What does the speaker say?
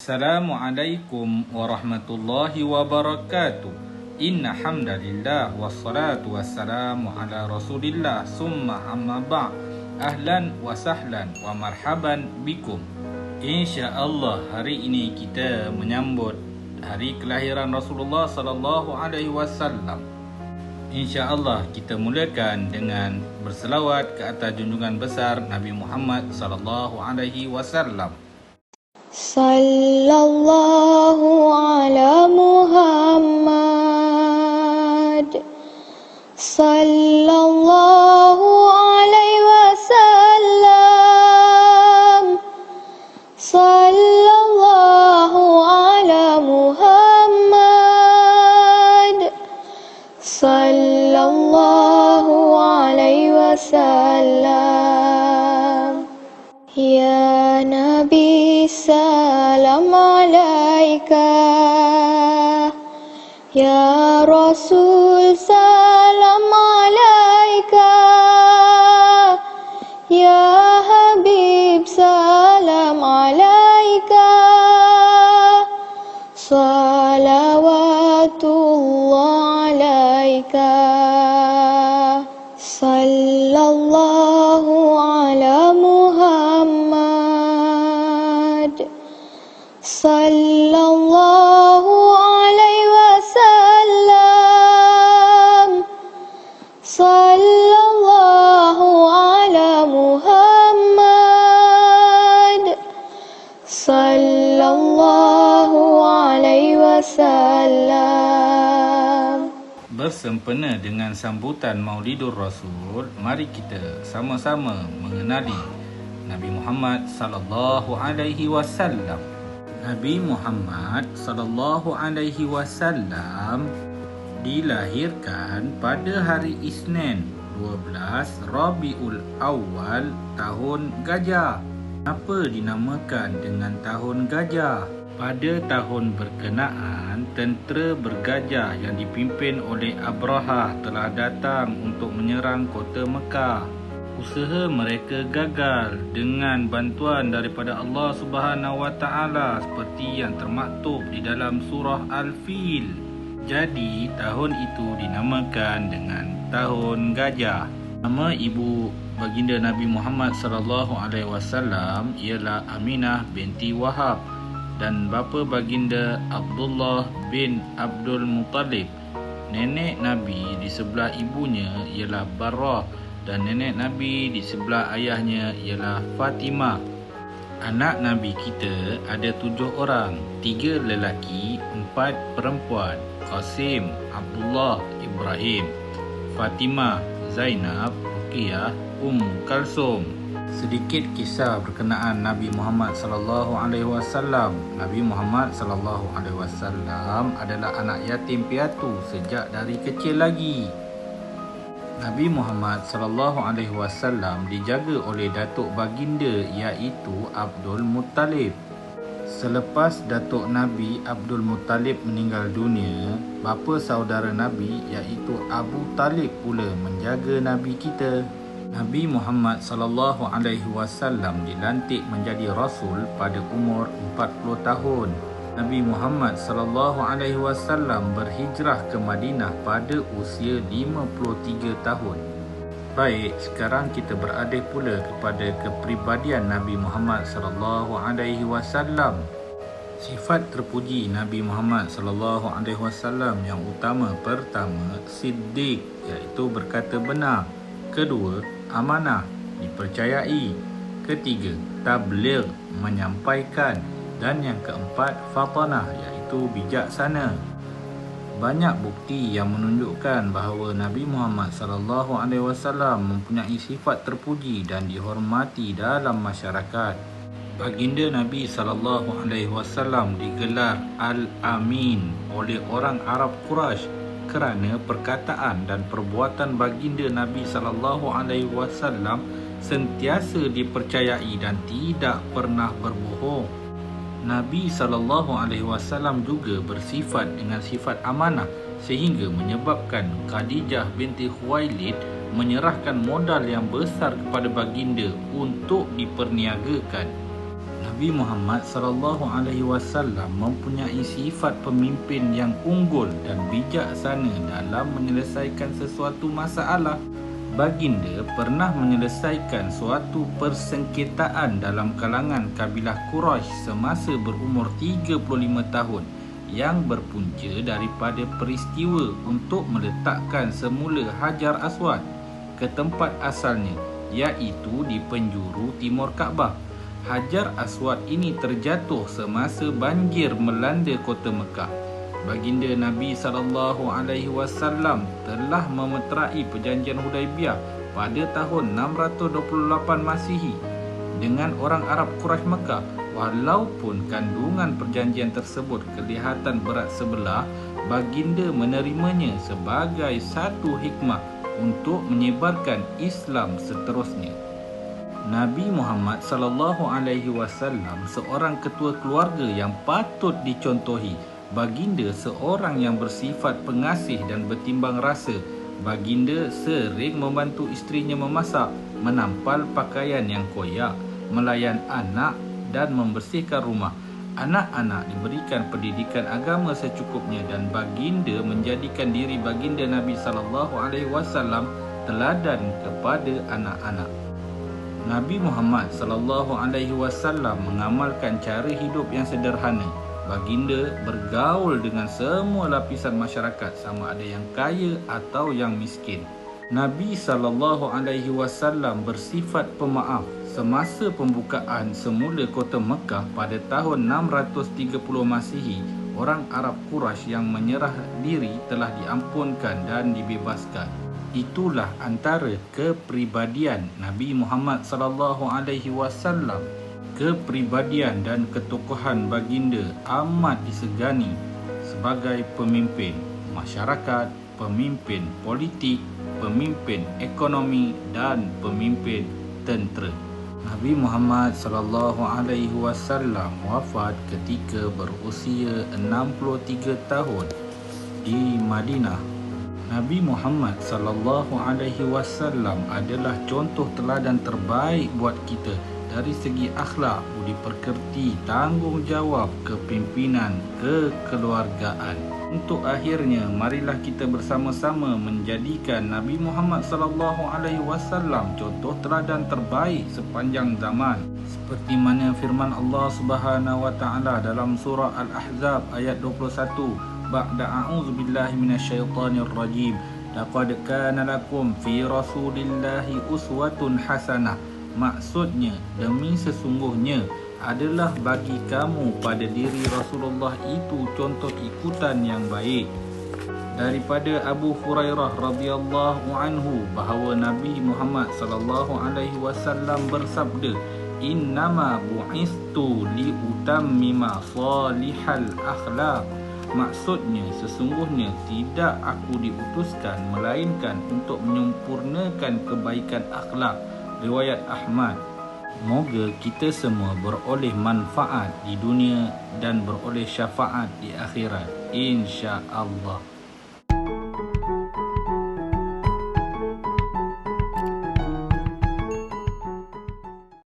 Assalamualaikum warahmatullahi wabarakatuh. Inna hamdalillah wassalatu wassalamu ala rasulillah summa amma ba' ahlan wa sahlan wa marhaban bikum. InsyaAllah hari ini kita menyambut hari kelahiran Rasulullah sallallahu alaihi wasallam. InsyaAllah kita mulakan dengan berselawat ke atas junjungan besar Nabi Muhammad sallallahu alaihi wasallam. Sallallahu ala Muhammad Sallallahu alaihi wasallam Sallallahu ala Muhammad Sallallahu alaihi wasallam. Ya Nabi salam alaika, Ya Rasul salam alaika, Ya Habib salam alaika, salawatullah alaika, sallallahu ala Muhammad Sallallahu alaihi wasallam Sallallahu ala Muhammad Sallallahu alaihi wasallam. Bersempena dengan sambutan Maulidur Rasul, mari kita sama-sama mengenali Nabi Muhammad sallallahu alaihi wasallam. Nabi Muhammad sallallahu alaihi wasallam dilahirkan pada hari Isnin 12 Rabiul Awal tahun Gajah. Kenapa dinamakan dengan tahun Gajah? Pada tahun berkenaan, tentera bergajah yang dipimpin oleh Abrahah telah datang untuk menyerang kota Mekah. Usaha mereka gagal dengan bantuan daripada Allah Subhanahu Wa Taala seperti yang termaktub di dalam surah Al-Fil. Jadi tahun itu dinamakan dengan tahun Gajah. Nama ibu baginda Nabi Muhammad sallallahu alaihi wasallam ialah Aminah binti Wahab dan bapa baginda Abdullah bin Abdul Muttalib. Nenek Nabi di sebelah ibunya ialah Barrah dan nenek Nabi di sebelah ayahnya ialah Fatimah. Anak Nabi kita ada 7 orang, 3 lelaki, 4 perempuan. Qasim, Abdullah, Ibrahim, Fatimah, Zainab, Ruqiyah, Kalsum. Sedikit kisah berkenaan Nabi Muhammad sallallahu alaihi wasallam. Nabi Muhammad sallallahu alaihi wasallam adalah anak yatim piatu sejak dari kecil lagi. Nabi Muhammad sallallahu alaihi wasallam dijaga oleh datuk baginda iaitu Abdul Muttalib. Selepas datuk Nabi Abdul Muttalib meninggal dunia, bapa saudara Nabi iaitu Abu Talib pula menjaga Nabi kita. Nabi Muhammad sallallahu alaihi wasallam dilantik menjadi rasul pada umur 40 tahun. Nabi Muhammad sallallahu alaihi wasallam berhijrah ke Madinah pada usia 53 tahun. Baik, sekarang kita beralih pula kepada kepribadian Nabi Muhammad sallallahu alaihi wasallam. Sifat terpuji Nabi Muhammad sallallahu alaihi wasallam yang utama, pertama, siddiq iaitu berkata benar. Kedua, amanah, dipercayai. Ketiga, tabligh, menyampaikan. Dan yang keempat, fatanah iaitu bijaksana. Banyak bukti yang menunjukkan bahawa Nabi Muhammad sallallahu alaihi wasallam mempunyai sifat terpuji dan dihormati dalam masyarakat. Baginda Nabi sallallahu alaihi wasallam digelar Al-Amin oleh orang Arab Quraisy kerana perkataan dan perbuatan baginda Nabi sallallahu alaihi wasallam sentiasa dipercayai dan tidak pernah berbohong. Nabi SAW juga bersifat dengan sifat amanah sehingga menyebabkan Khadijah binti Khuwailid menyerahkan modal yang besar kepada baginda untuk diperniagakan. Nabi Muhammad SAW mempunyai sifat pemimpin yang unggul dan bijaksana dalam menyelesaikan sesuatu masalah. Baginda pernah menyelesaikan suatu persengketaan dalam kalangan kabilah Quraisy semasa berumur 35 tahun yang berpunca daripada peristiwa untuk meletakkan semula Hajar Aswad ke tempat asalnya, iaitu di penjuru timur Kaabah. Hajar Aswad ini terjatuh semasa banjir melanda kota Mekah. Baginda Nabi SAW telah memeterai perjanjian Hudaibiyah pada tahun 628 Masihi dengan orang Arab Quraisy Mekah. Walaupun kandungan perjanjian tersebut kelihatan berat sebelah, baginda menerimanya sebagai satu hikmah untuk menyebarkan Islam seterusnya. Nabi Muhammad SAW seorang ketua keluarga yang patut dicontohi. Baginda seorang yang bersifat pengasih dan bertimbang rasa. Baginda sering membantu isterinya memasak, menampal pakaian yang koyak, melayan anak dan membersihkan rumah. Anak-anak diberikan pendidikan agama secukupnya dan baginda menjadikan diri baginda Nabi SAW teladan kepada anak-anak. Nabi Muhammad SAW mengamalkan cara hidup yang sederhana. Baginda bergaul dengan semua lapisan masyarakat, sama ada yang kaya atau yang miskin. Nabi SAW bersifat pemaaf. Semasa pembukaan semula kota Mekah pada tahun 630 Masihi, orang Arab Quraisy yang menyerah diri telah diampunkan dan dibebaskan. Itulah antara kepribadian Nabi Muhammad SAW. Kepribadian dan ketokohan baginda amat disegani sebagai pemimpin masyarakat, pemimpin politik, pemimpin ekonomi dan pemimpin tentera. Nabi Muhammad SAW wafat ketika berusia 63 tahun di Madinah. Nabi Muhammad SAW adalah contoh teladan terbaik buat kita dari segi akhlak, budi pekerti, tanggungjawab, kepimpinan, kekeluargaan. Untuk akhirnya, marilah kita bersama-sama menjadikan Nabi Muhammad SAW contoh teladan terbaik sepanjang zaman. Seperti mana firman Allah Subhanahu wa taala dalam surah Al-Ahzab ayat 21, ba'da a'udzu billahi minasyaitonir rajim, laqad kana lakum fi rasulillahi uswatun hasanah. Maksudnya, demi sesungguhnya adalah bagi kamu pada diri Rasulullah itu contoh ikutan yang baik. Daripada Abu Hurairah radhiyallahu anhu bahawa Nabi Muhammad SAW bersabda, innama bu'istu liutammima salihal akhlaq. Maksudnya, sesungguhnya tidak aku diutuskan melainkan untuk menyempurnakan kebaikan akhlak. Riwayat Ahmad. Moga kita semua beroleh manfaat di dunia dan beroleh syafaat di akhirat, insya-Allah.